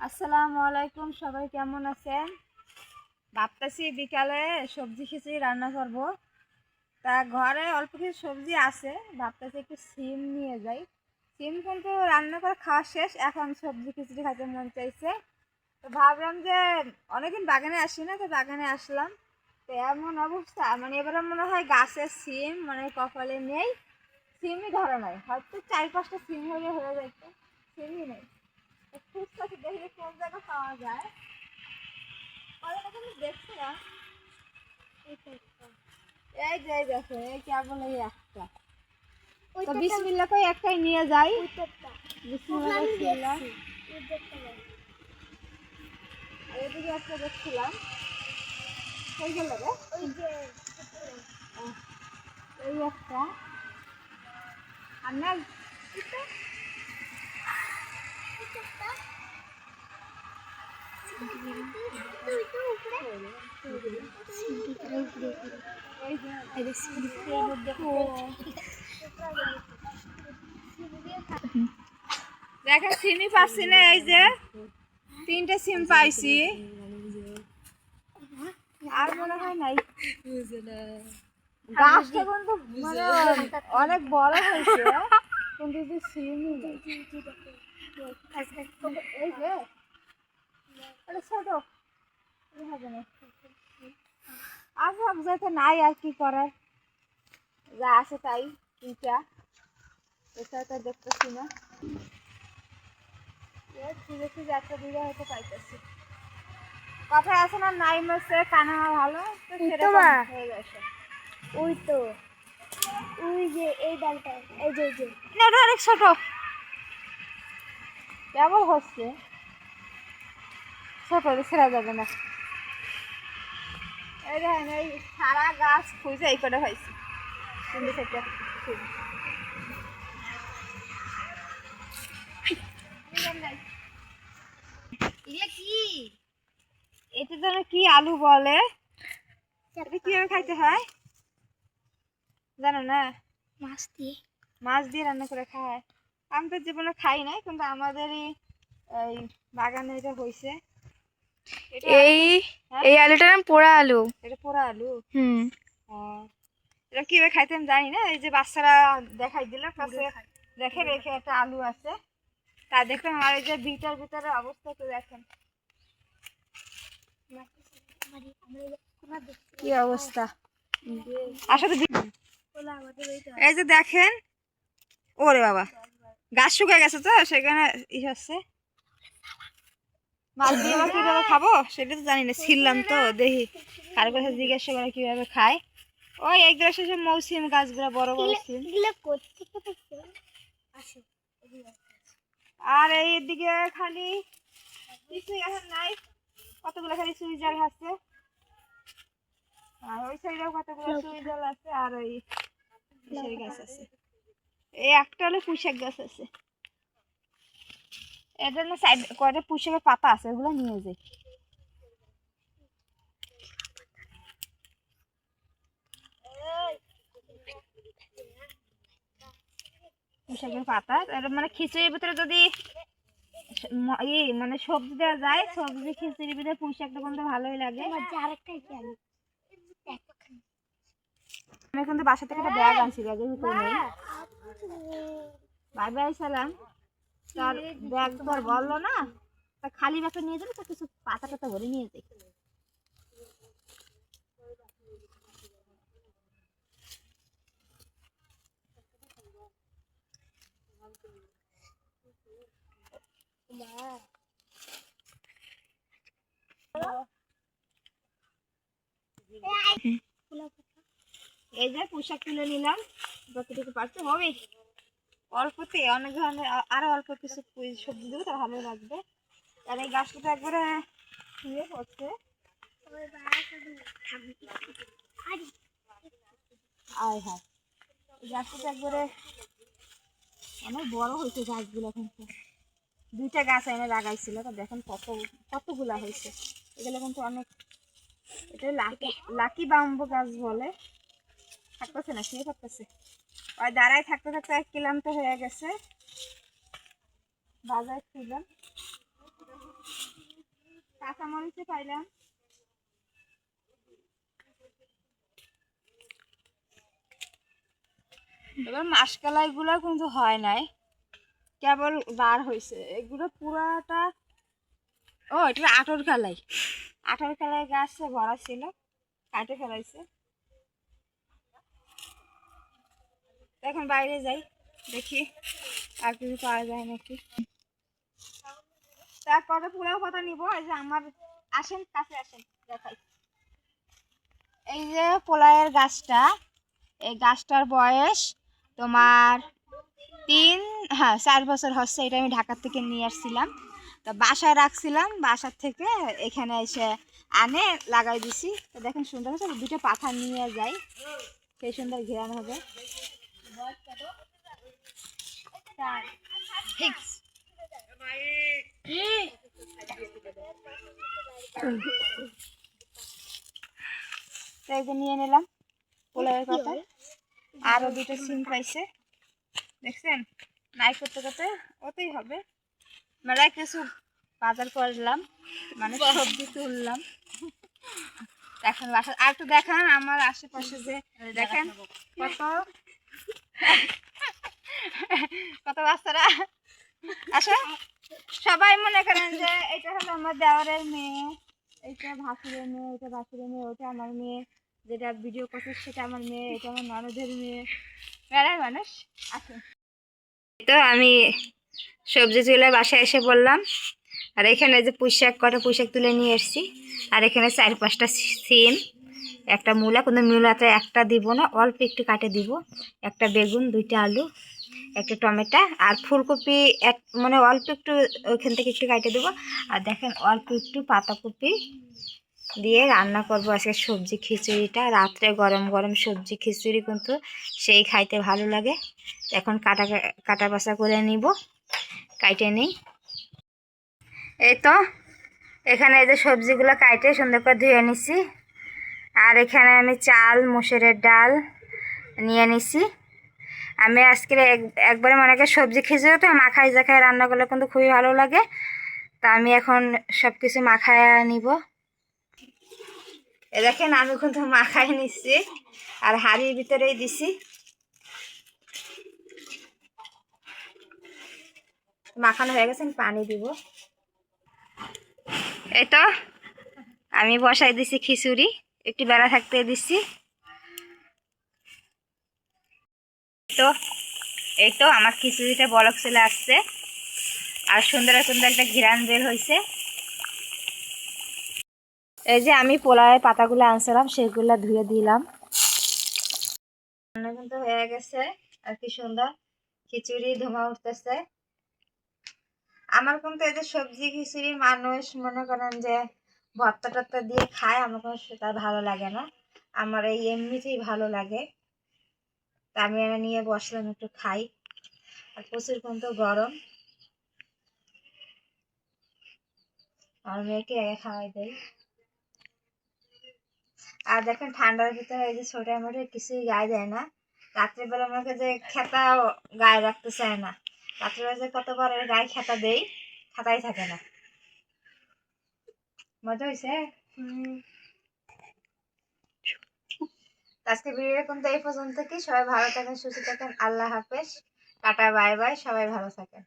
আসসালামু আলাইকুম, সবাই কেমন আছেন? ভাবতেছি বিকালে সবজি খিচুড়ি রান্না করব। তা ঘরে অল্প কিছু সবজি আছে, ভাবতেছি একটু সিম নিয়ে যাই। সিম কিন্তু রান্না করে খাওয়া শেষ, এখন সবজি খিচুড়ি খাইতে মন চাইছে। তো ভাবলাম যে অনেকদিন বাগানে আসি না, তো বাগানে আসলাম। তো এমন অবস্থা, মানে এবারে মনে হয় গাছের সিম মানে কপালে নেই, সিমই ধরে নাই। হয়তো 4-5টা সিম হয়ে যাইতো, সিমই নেই। খুঁজতেছি দেখি কোন জায়গায় পাওয়া যায়। পরে আমি দেখছিলাম এই যে দেখো, এই কেবল এই একটা। তো বিসমিল্লাহ কই একটাই নিয়ে যাই। বিসমিল্লাহ কইছিলাম, এদিকে একটা দেখছিলাম। কই গেল রে? ওই যে এই একটা আর না এটা দেখেন সিমই পাচ্ছি না। এই যে 3টে সিম পাইছি, আর মনে হয় নাই। গাছটা কিন্তু মানে অনেক বড় হয়েছে, কিন্তু যে সিমই নেই। এই যে এটা ছোট, হবে না। আসব যেতে নাই, আর কি করার, যা আছে তাই। তিনটা এছাড়া তো দেখতেছি না। দেখছি যে একটা দুইটা হয়তো পাইতেছি। কথায় আছে না, নাই মাসে কানা ভালো, তো সেরকম হয়ে গেছে। ওই তো ওই যে এই ডালটা, এই যে এটা অনেক ছোট কেবল হচ্ছে, ছোট ছেড়া যাবে না। এই দেখেন, এই সারা গাছ খুঁজে এই করে হয়েছে। কিন্তু সেটা এটা যেন কি আলু বলে, এটা কিভাবে খাইতে হয় জানো না? মাছ দিয়ে রান্না করে খায়। আমি তো জীবনে খাই নাই, কিন্তু আমাদেরই এই বাগানে এটা হয়েছে। এই এই আলুটার নাম পোড়া আলু। এটা পোড়া আলু। এটা কিভাবে খাইতে আমি জানি না। এই যে বাচ্চারা দেখাই দিল, কাছে দেখে রেখে একটা আলু আছে, তা দেখলাম। আর এই যে বিটার ভিতরে অবস্থা তো দেখেন কি অবস্থা। আসলে এই যে দেখেন, ওরে বাবা, গাছ শুকিয়ে গেছে তো সেখানে ই হচ্ছে। মাছ দিয়ে আবার কিভাবে খাবো সেটা তো জানি না, ছিললাম তো দেখি কারো কাছে জিজ্ঞাসা করে কিভাবে খায়। ওই এইগুলো শেষে মৌসুম গাছগুলো বড় বড় সিম। আর এইদিকে খালি কিছুই এখন নাই, কতগুলো খালি চুই জাল আছে, আর ওই সাইডেও কতগুলো চুই জাল আছে, আর ওই কিসের গাছ আছে, এই একটা হলো পুঁইশাক গাছ আছে। এর জন্য সাইড কয়টা পুঁইশাকের পাতা আছে, ওগুলো নিয়ে যাই। পুঁইশাকের পাতা মানে খিচুড়ির ভিতরে যদি মানে সবজি দেওয়া যায়, সবজি খিচুড়ির ভিতরে পুঁইশাকটা কিন্তু ভালোই লাগে। আমি কিন্তু বাসা থেকে একটা ব্যাগ আনছি, ব্যাগের ভিতরে নেই। ভাই আইসালাম, তার ব্যাগ তো আর বললো না, তা খালি ব্যাগটা নিয়ে যাবে, তো কিছু পাতা টাতা ভরে নিয়ে যাই। এই যে পোশাক তুলে নিলাম, যতটুকু পারছে হবে অল্পতে, অনেক ধরনের আরো অল্প কিছু সবজি দেবো, তা ভালো লাগবে। আর এই গাছটা তো একবারে ইয়ে হচ্ছে, আয় হ্যাঁ, গাছটা তো একবারে অনেক বড় হয়েছে গাছগুলো। কিন্তু 2টা গাছ এনে লাগাইছিল, তো দেখেন কতগুলা হয়েছে। এগুলো কিন্তু অনেক, এটা লাকি লাকি বাম্বু গাছ বলে। থাকতেছে না, শুয়ে থাকতেছে, ওই দাঁড়ায় থাকতে থাকতে এক ক্লান্ত হয়ে গেছে, বাজার ছিলাম। কাঁচামরিচে পাইলাম। এবার মাসকালাই গুলো কিন্তু হয় নাই, কেবল বার হয়েছে। এগুলো পুরাটা, ও এটা আটর কালাই। আটর কালাই গাছে ভরা ছিল, কাটে ফেলাইছে। এখন বাইরে যাই, দেখি আর কিছু পাওয়া যায় নাকি। তারপরে পুরো কথা নিব। এই যে আমার, আসেন কাছে আসেন দেখাই। এই যে পোলায়ের গাছটা, এই গাছটার বয়স তোমার 4 বছর হচ্ছে। এটা আমি ঢাকা থেকে নিয়ে আসছিলাম, তো বাসায় রাখছিলাম। বাসার থেকে এখানে এসে আনে লাগাই দিছি। তো দেখেন সুন্দর হচ্ছে। দুটো পাতা নিয়ে যাই, সেই সুন্দর ঘেরানো হবে। তো এই যে নিয়ে নিলাম পোলাওয়ের পাতা। আরো দুটো সিম পাইছে, দেখছেন? নাই করতে করতে ওতেই হবে। মেলায় কিছু বাজার করলাম, মানে সবজি তুললাম। দেখেন বাসা আর একটু দেখান আমার আশেপাশে, যে দেখেন কত কত বাচ্চারা আসে। সবাই মনে করেন যে এটা হলো আমার দেওয়ারের মেয়ে, এটা ভাসুরের মেয়ে, এটা ভাসুরের মেয়ে, ওটা আমার মেয়ে, যেটা ভিডিও করছে সেটা আমার মেয়ে, এটা আমার ননদের মেয়ে। মেলায় মানুষ আছে। তো আমি সবজি তুলে বাসায় এসে বললাম। আর এখানে যে কটা পুঁইশাক তুলে নিয়ে এসেছি। আর এখানে 4-5টা সিম, একটা মূলা, কোনো মূলাতে একটা দিব না, অল্প একটু কাটে দিব। একটা বেগুন, 2টা আলু, একটা টমেটো, আর ফুলকপি মানে অল্প একটু ওইখান থেকে একটু কাটে দেবো। আর দেখেন অল্প একটু পাতাকপি দিয়ে রান্না করব আজকে সবজি খিচুড়িটা। রাত্রে গরম গরম সবজি খিচুড়ি কিন্তু সেই খাইতে ভালো লাগে। এখন কাটা বাছা করে নিব, কাটে নিই। এই তো এখানে এই যে সবজিগুলো কাটে সুন্দর করে ধুয়ে নিছি। আর এখানে আমি চাল, মসুরের ডাল নিয়ে নিছি। আমি আজকে একবারে মনে করি সবজি খিচুড়ি তো মাখাই জাখায় রান্না করলে কিন্তু খুবই ভালো লাগে। তা আমি এখন সব কিছু মাখায় নিব। এ দেখেন আমি কিন্তু মাখাই নিচ্ছি, আর হাঁড়ির ভিতরেই দিছি। মাখানো হয়ে গেছে, পানি দিব। এই তো আমি বসাই দিছি খিচুড়ি, একটু বেলা থাকতে দিচ্ছি। তো এই তো আমার খিচুড়িটা বলক চলে আসছে, আর সুন্দর সুন্দর একটা ঘিরান বের হয়েছে। এই যে আমি পোলাওয়ের পাতাগুলো আনছিলাম, সেগুলো ধুয়ে দিলাম। রান্না কিন্তু হয়ে গেছে, আর কি সুন্দর খিচুড়ি ধোঁয়া উঠতেছে। আমার কিন্তু এই যে সবজি খিচুড়ি মানুষ মনে করেন যে ভর্তা টর্তা দিয়ে খায়, আমার কোনো সেটা ভালো লাগে না। আমার এই এমনিতেই ভালো লাগে। তা আমি এনে নিয়ে বসলাম একটু খাই। আর প্রচুর কিন্তু গরম, আর মেয়েকে খাওয়াই দেয়। আর দেখেন ঠান্ডার ভিতরে এই যে ছোটা মোটা কিছুই গায়ে দেয় না। রাত্রেবেলা আমাকে যে খেতা গায়ে রাখতে চায় না, রাত্রেবেলা যে কতবার এর গায়ে খেতা দেই, খাতাই থাকে না। মজা হয়েছে। আজকে ভিডিও কিন্তু এই পর্যন্ত। কি সবাই ভালো থাকেন, সুস্থ থাকেন, আল্লাহ হাফেজ, টাটা বাই বাই, সবাই ভালো থাকেন।